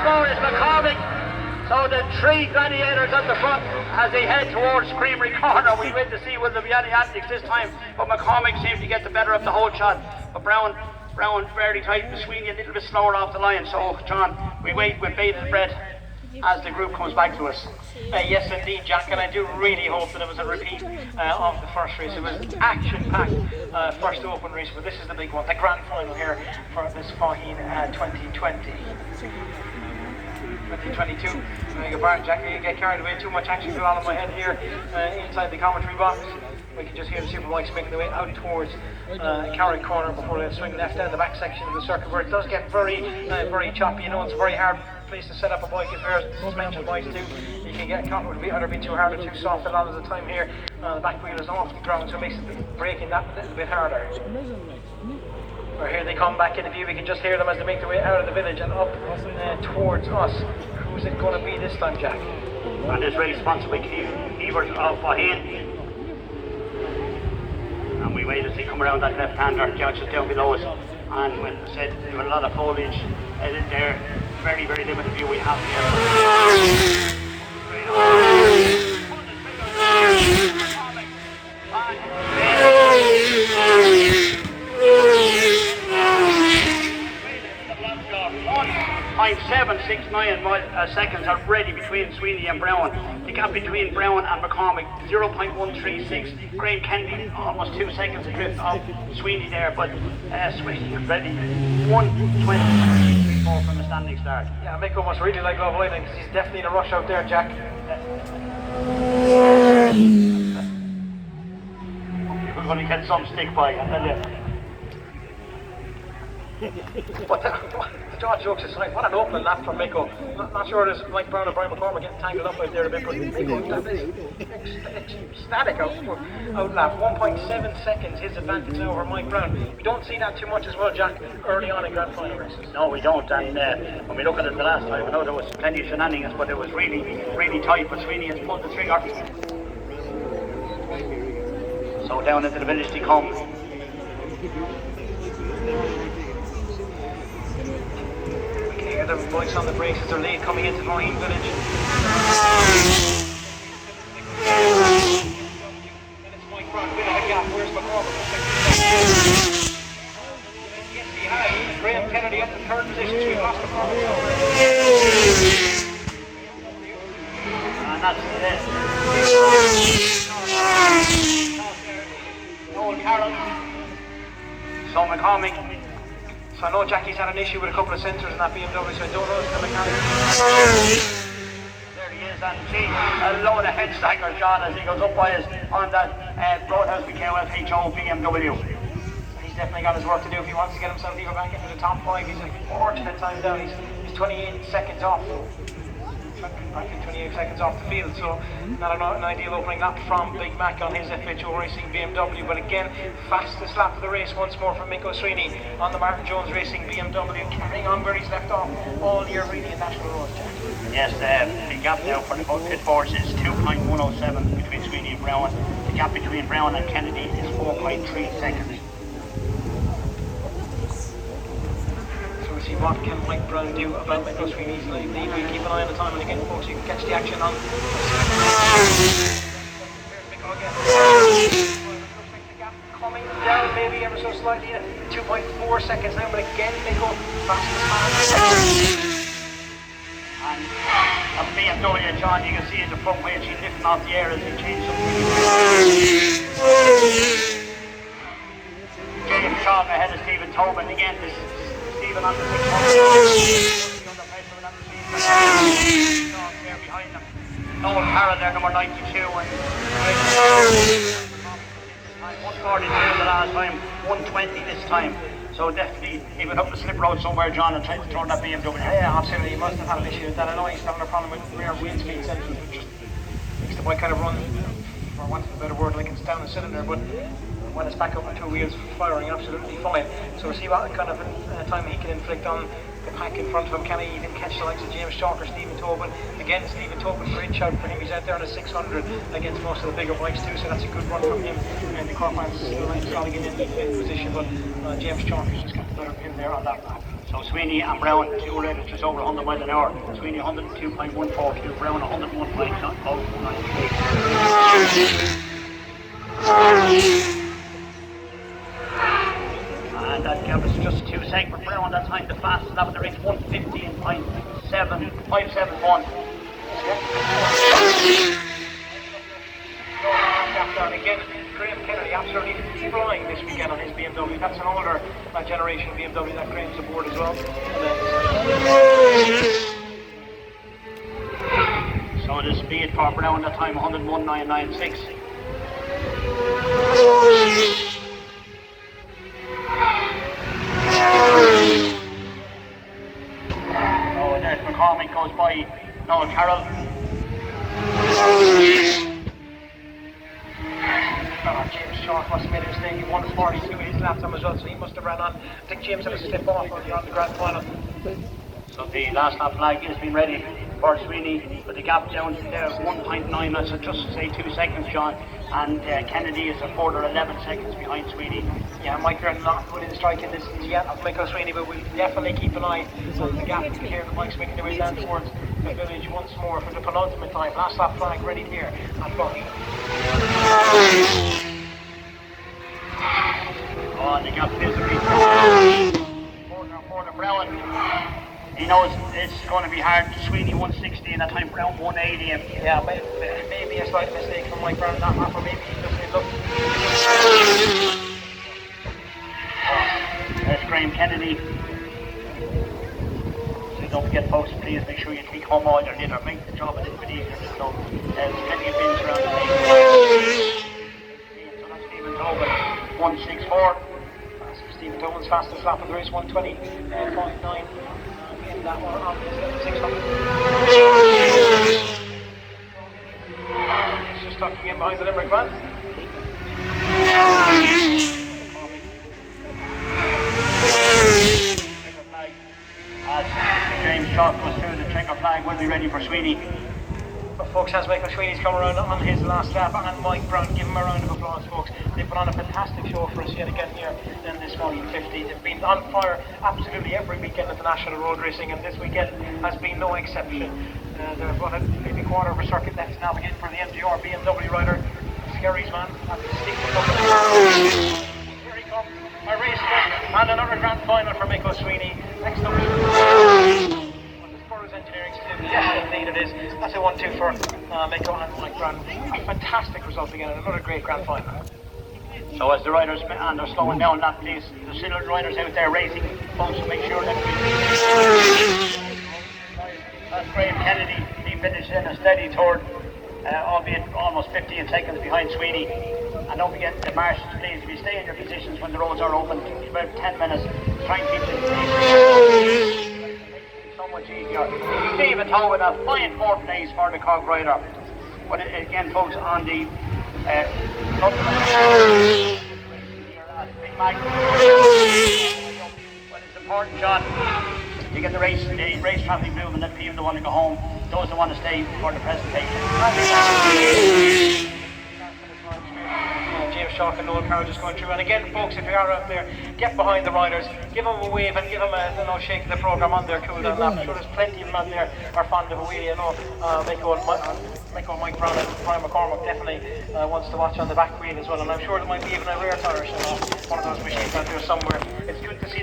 more is McCormick. So the three gladiators at the front as they head towards Creamery Corner. We wait to see will there be any antics this time, but McCormick seems to get the better of the whole shot. But Brown fairly tight, and Sweeney a little bit slower off the line. So John, we wait with bated breath as the group comes back to us. Yes indeed, Jack, and I do really hope that it was a repeat of the first race. It was action-packed first open race, but this is the big one, the grand final here for this Faugheen 2022. I beg your pardon, Jack, you get carried away, too much action going on in my head here inside the commentary box. We can just hear the superbikes making their way out towards Carrick Corner before they swing left down the back section of the circuit, where it does get very choppy. You know, it's a very hard place to set up a bike if there's suspension bikes too. You can get caught with either be too hard or too soft a lot of the time here. The back wheel is off the ground, so it makes braking that a little bit harder. Or here they come back into view. We can just hear them as they make their way out of the village and up towards us. Who's it going to be this time, Jack? And this race sponsored by Evers of Faugheen. And we wait to see come around that left-hander, just down below us. And when I said there was a lot of foliage there, very, very limited view we have here. Point 769 seconds already between Sweeney and Brown. The gap between Brown and McCormick 0.136. Graham Kennedy almost 2 seconds adrift of Sweeney there, but Sweeney ready 1:20.34 from the standing start. Yeah, Mick must really like Love Lightning because he's definitely in a rush out there, Jack. We're going to get some stick by, I tell you. But John jokes aside, what an open lap from Miko. Not sure there's Mike Brown and Brian McCormick getting tangled up out there a bit, but Miko ecstatic out lap. 1.7 seconds his advantage now over Mike Brown. We don't see that too much as well, Jack, early on in grand final races. No, we don't, and when we look at it the last time, I know there was plenty of shenanigans, but it was really, really tight, but Sweeney has pulled the trigger. So down into the village they come. The voice on the brakes as their lead coming into Faugheen village. And it's Mike Brown with a gap. Where's McCormick? Yes, he has. Graham Kennedy up in third position. So we lost McCormick. And that's it. Noel Carroll. So McCormick. So I know Jackie's had an issue with a couple of sensors in that BMW, so I don't know if the mechanic. There he is, and gee, a load of head stackers, John, as he goes up by us on that Roadhouse BKOF HO BMW. He's definitely got his work to do if he wants to get himself even back into the top 5. He's a fortunate time down. He's 28 seconds off. Back in 28 seconds off the field, so not an ideal opening lap from Big Mac on his FHO Racing BMW, but again, fastest lap of the race once more from Miko Sweeney on the Martin Jones Racing BMW, carrying on where he's left off all year really in National Road, Jack. Yes, the gap now for the pit force is 2.107 between Sweeney and Brown. The gap between Brown and Kennedy is 4.3 seconds. See what can Mike Brown do about Miko Sweeney's lead. We keep an eye on the time, and again, folks, you can catch the action on. Coming down maybe ever so slightly at 2.4 seconds now, but again, Miko fastest man. And a BMW, John, you can see in the front wheel, she's lifting off the air as he changes something. James Shaw ahead of Stephen Tobin again. This Stephen on the 600. There behind them. Noel Carroll there, number 92. And 142 the last time, 120 this time. So definitely he went up the slip road somewhere, John, and tried to turn that BMW. Yeah, absolutely. He must have had an issue with that. I know he's having a problem with rear wheel speed sensors, which just makes the bike kind of run, for want of a better word, like it's down the cylinder. But when it's back up on two wheels, firing absolutely fine. So we'll see what kind of time he can inflict on the pack in front of him. Can he even catch the likes of James Chalker, Stephen Tobin? Again, Stephen Tobin, great shout for him. He's out there on a 600 against most of the bigger bikes too, so that's a good run from him. And the car fans still like solid in fifth position, but James Chalker's just got the better pin there on that lap. So Sweeney and Brown, two rated just over 100 miles an hour. Sweeney 102.142, Brown 101.093. And that gap is just 2 seconds for Brown. That time the fastest lap of the race, 115.7571. And again, Graham Kennedy absolutely flying this weekend on his BMW. That's an older generation BMW that Graham's aboard as well. So the speed for Brown that time 101.996. Oh, there's McCormick goes by Noel Carroll. James Sharp must have made a mistake. He won 42 his lap time as well, so he must have ran on. I think James had a slip off on the grand final. So the last lap flag has been ready for Sweeney, but the gap down to 1.9, that's just say 2 seconds, John. And Kennedy is a further 11 seconds behind Sweeney. Yeah, Mike Grant not within striking distance yet of Michael Sweeney, but we'll definitely keep an eye on the gap here. Mike's making the way down towards the village once more for the penultimate time. Last lap flag ready here at Faugheen. Oh, and the gap is for the Brown. He knows it's going to be hard. Sweeney 160 and that time Brown 180. Yeah, maybe a slight mistake from Mike Brown that lap, or maybe he just didn't look. There's Graham Kennedy. So don't forget, folks, please make sure you take home all your dinner. Make the job a little bit easier. So there's plenty of bins around the place. So that's Stephen Tobin 164. Stephen Tobin's fastest lap of the race, 120.9. That one on 600. It's just tucking in behind the Limerick van. As James Chalk goes through, the checker flag will be ready for Sweeney. But folks, as Michael Sweeney's come around on his last lap, and Mike Brown, give him a round of applause, folks. They've put on a fantastic show for us yet again here in this Faugheen 50. They've been on fire absolutely every weekend at the National Road Racing, and this weekend has been no exception. They've got maybe a quarter of a circuit left to navigate for the MGR BMW rider. Skerry's man at the stick. Here he comes, a race win and another grand final for Michael Sweeney. Next up engineering student, yes indeed it is. That's a 1-2 for Mako and Mike Brown. A fantastic result again and another great grand final. So as the riders and they're slowing down that place, the still riders out there racing, folks, to make sure that that's Graham Kennedy. He finished in a steady third, albeit almost 15 seconds behind Sweeney. And don't forget the marshals, please, if you stay in your positions when the roads are open, about 10 minutes, try and keep it so much easier. Stephen Howe with a fine fourth place for the Cog Rider. But again, folks, on the Big Mac. Well, it's important, John. You get the race traffic moving, let people that want to go home, those that want to stay for the presentation. James Shark and Noel Carroll just going through. And again, folks, if you are out there, get behind the riders, give them a wave and give them a shake of the programme on their cool down lap. I'm sure there's plenty of them out there are fond of a wheelie. I know Mako and Mike Brown and Brian McCormack definitely wants to watch on the back wheel as well. And I'm sure there might be even a rear tire one of those machines out there somewhere. It's good to see